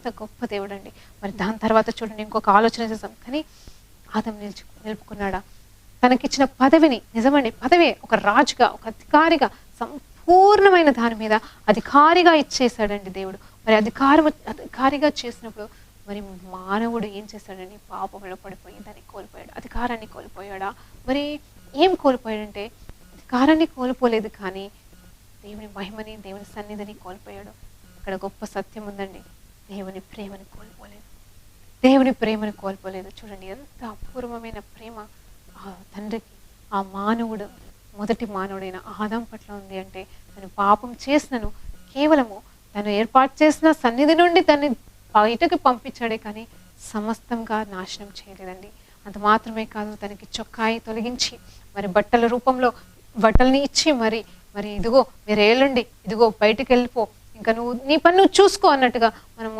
ఎంత గొప్ప దేవుడు అండి. మరి దాని తర్వాత చూడండి ఇంకొక ఆలోచన చేసాం, కానీ ఆదం నిలుపుకున్నాడా? తనకిచ్చిన పదవిని, నిజమండి పదవి, ఒక రాజుగా, ఒక అధికారిగా, సంపూర్ణమైన దాని మీద అధికారిగా ఇచ్చేసాడండి దేవుడు. మరి అధికారిగా చేసినప్పుడు మరి మానవుడు ఏం చేశాడండి? పాపంలో పడిపోయి దాన్ని కోల్పోయాడు. అధికారాన్ని కోల్పోయాడా? మరి ఏం కోల్పోయాడంటే అధికారాన్ని కోల్పోలేదు, కానీ దేవుని మహిమని, దేవుని సన్నిధిని కోల్పోయాడు. ఇక్కడ గొప్ప సత్యం ఉందండి, దేవుని ప్రేమని కోల్పోలేదు. దేవుని ప్రేమను కోల్పోలేదు. చూడండి ఎంత అపూర్వమైన ప్రేమ ఆ తండ్రికి ఆ మానవుడు, మొదటి మానవుడైన ఆదాం పట్ల ఉంది అంటే, తను పాపం చేసినను కేవలము తను ఏర్పాటు చేసిన సన్నిధి నుండి తన్ని బయటకు పంపించాడే, కానీ సమస్తంగా నాశనం చేయలేదండి. అంత మాత్రమే కాదు, తనకి చొక్కాయి తొలగించి మరి బట్టల రూపంలో బట్టల్ని ఇచ్చి మరి ఇదిగో మీరు ఏలండి, ఇదిగో బయటికి వెళ్ళిపో, ఇంకా నువ్వు నీ పని నువ్వు చూసుకో అన్నట్టుగా మనం